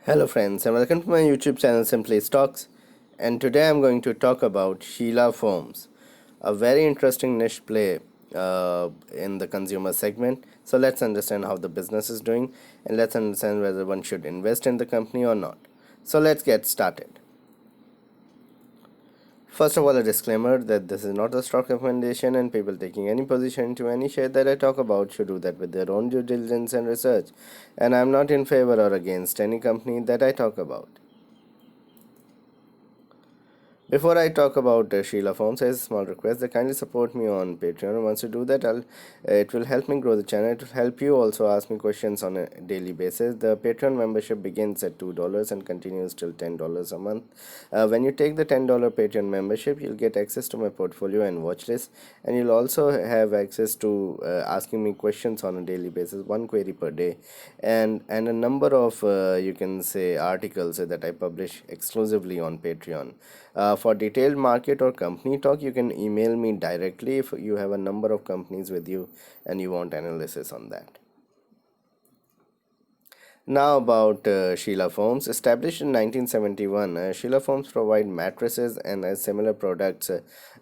Hello friends and welcome to my YouTube channel Simply Stocks, and today I'm going to talk about Sheela Foams, a very interesting niche play in the consumer segment. So let's understand how the business is doing and let's understand whether one should invest in the company or not. So let's get started. First of all, a disclaimer that this is not a stock recommendation, and people taking any position to any share that I talk about should do that with their own due diligence and research. And I'm not in favor or against any company that I talk about. Before I talk about Sheila Forms, as a small request that kindly support me on Patreon. Once you do that, it will help me grow the channel. It will help you also ask me questions on a daily basis. The Patreon membership begins at $2 and continues till $10 a month. When you take the $10 Patreon membership, you'll get access to my portfolio and watch list, and you'll also have access to asking me questions on a daily basis, one query per day, and a number of you can say articles that I publish exclusively on Patreon. For detailed market or company talk, you can email me directly if you have a number of companies with you and you want analysis on that. Now about Sheela Foams. Established in 1971, Sheela Foams provide mattresses and similar products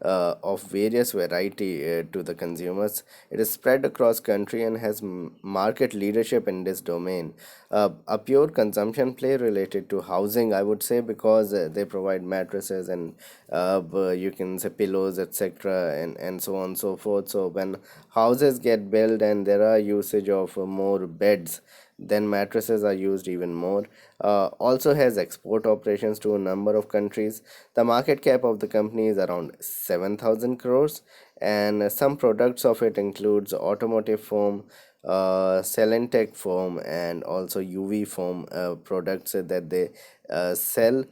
of various variety to the consumers. It is spread across country and has market leadership in this domain. A pure consumption play related to housing, I would say, because they provide mattresses and you can say pillows, etc., and so on and so forth. So when houses get built and there are usage of more beds, then mattresses are used even more. Also has export operations to a number of countries. The market cap of the company is around 7,000 crores, and some products of it includes automotive foam, Celentech foam, and also UV foam products that they sell.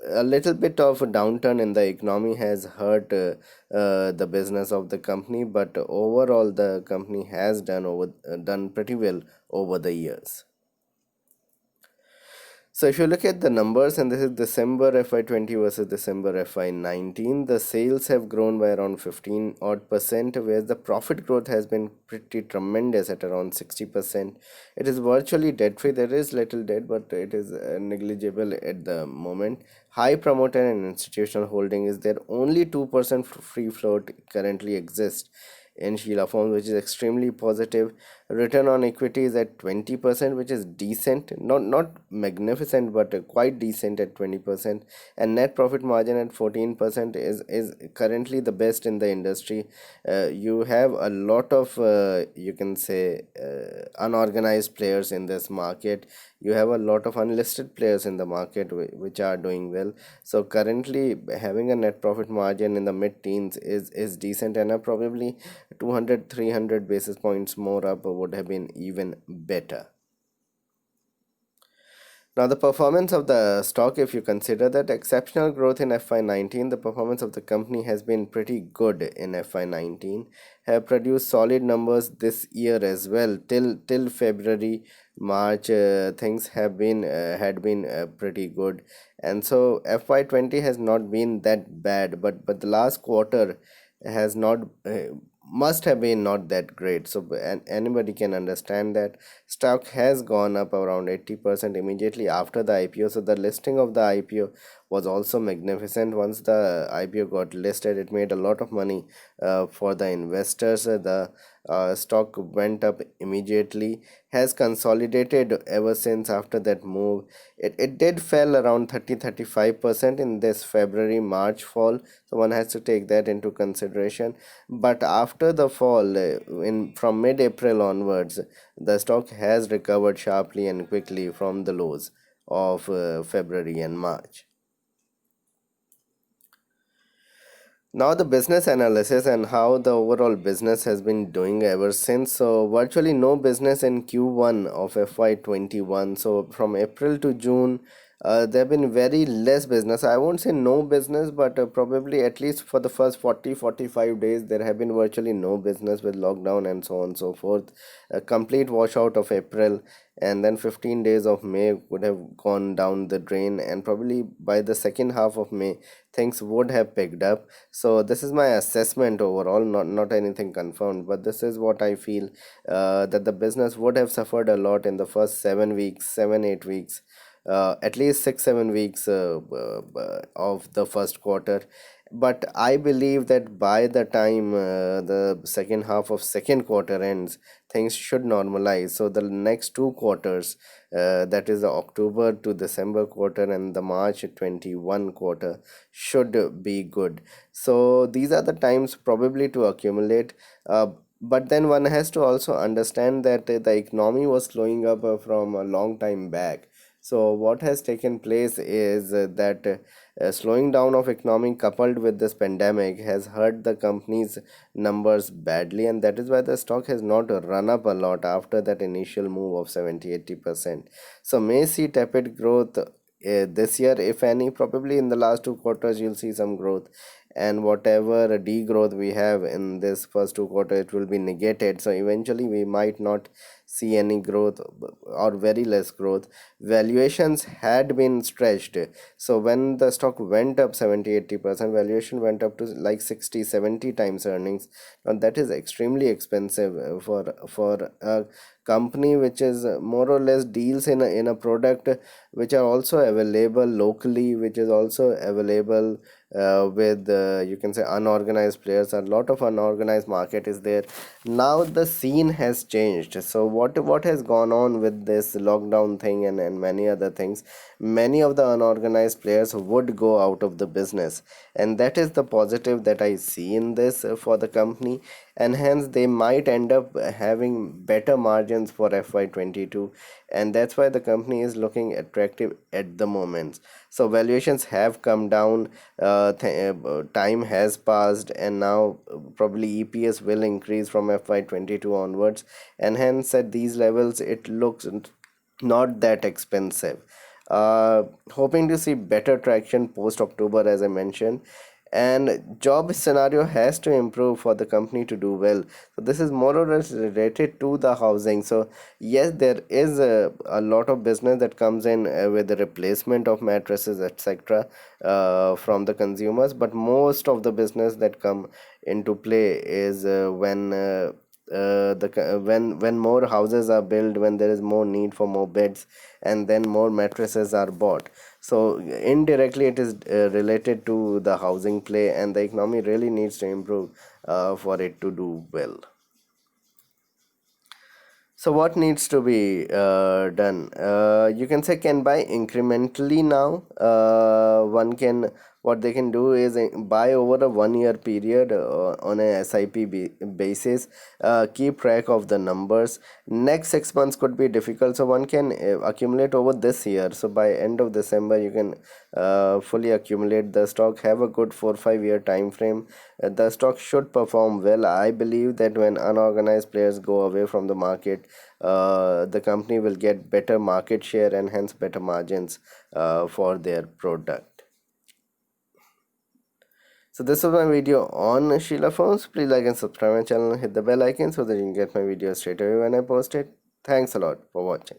A little bit of a downturn in the economy has hurt the business of the company, but overall the company has done pretty well over the years. So if you look at the numbers, and this is December FY20 versus December FY19, the sales have grown by around 15 odd percent, whereas the profit growth has been pretty tremendous at around 60%. It is virtually debt free. There is little debt, but it is negligible at the moment. High promoter and institutional holding is there. Only 2% free float currently exists in Sheela Forms, which is extremely positive. Return on equity is at 20%, which is decent, not magnificent, but quite decent at 20%. And net profit margin at 14% is currently the best in the industry. You have a lot of you can say unorganized players in this market. You have a lot of unlisted players in the market which are doing well. So currently having a net profit margin in the mid teens is decent, and probably 200-300 basis points more up would have been even better. Now, the performance of the stock, if you consider that exceptional growth in FY19, the performance of the company has been pretty good in FY19, have produced solid numbers this year as well. Till February, March, things have been had been pretty good, and so FY20 has not been that bad, but the last quarter has not must have been not that great. So anybody can understand that stock has gone up around 80% immediately after the IPO. So the listing of the IPO was also magnificent. Once the IPO got listed, it made a lot of money for the investors. The stock went up immediately, has consolidated ever since after that move. It did fell around 30-35% in this February March fall, so one has to take that into consideration. But after the fall, in from mid-April onwards, the stock has recovered sharply and quickly from the lows of February and March. Now the business analysis and how the overall business has been doing ever since. So virtually no business in Q1 of FY21. So from April to June, there have been very less business. I won't say no business, but probably at least for the first 40-45 days, there have been virtually no business with lockdown and so on and so forth. A complete washout of April, and then 15 days of May would have gone down the drain, and probably by the second half of May, things would have picked up. So this is my assessment overall, not anything confirmed, but this is what I feel, that the business would have suffered a lot in the first 7 weeks, 7-8 weeks, at least 6-7 weeks of the first quarter. But I believe that by the time the second half of second quarter ends, things should normalize. So the next 2 quarters, that is the October to December quarter and the March 21 quarter, should be good. So these are the times probably to accumulate. But then one has to also understand that the economy was slowing up from a long time back. So what has taken place is that slowing down of economy coupled with this pandemic has hurt the company's numbers badly, and that is why the stock has not run up a lot after that initial move of 70-80%. So may see tepid growth this year, if any. Probably in the last 2 quarters you'll see some growth, and whatever degrowth we have in this first 2 quarters, it will be negated. So eventually we might not see any growth or very less growth. Valuations had been stretched. So when the stock went up 70-80%, valuation went up to like 60-70 times earnings. Now that is extremely expensive for a company which is more or less deals in a product which are also available locally, which is also available with you can say unorganized players. A lot of unorganized market is there. Now the scene has changed. So what has gone on with this lockdown thing and many other things, many of the unorganized players would go out of the business, and that is the positive that I see in this for the company. And hence they might end up having better margins for FY22, and that's why the company is looking attractive at the moment. So valuations have come down, time has passed, and now probably EPS will increase from FY22 onwards, and hence at these levels it looks not that expensive. Hoping to see better traction post October, as I mentioned, and job scenario has to improve for the company to do well. So this is more or less related to the housing. So yes, there is a lot of business that comes in with the replacement of mattresses, etc., from the consumers, but most of the business that come into play is when more houses are built, when there is more need for more beds, and then more mattresses are bought. So indirectly it is related to the housing play, and the economy really needs to improve for it to do well. So what needs to be done? You can say can buy incrementally now. One can, what they can do is buy over a 1 year period on a SIP basis. Keep track of the numbers. Next 6 months could be difficult, so one can accumulate over this year. So by end of December, you can fully accumulate the stock. Have a good 4-5 year time frame. The stock should perform well. I believe that when unorganized players go away from the market, the company will get better market share and hence better margins for their product. So this was my video on Sheela phones. Please like and subscribe my channel and hit the bell icon so that you can get my videos straight away when I post it. Thanks a lot for watching.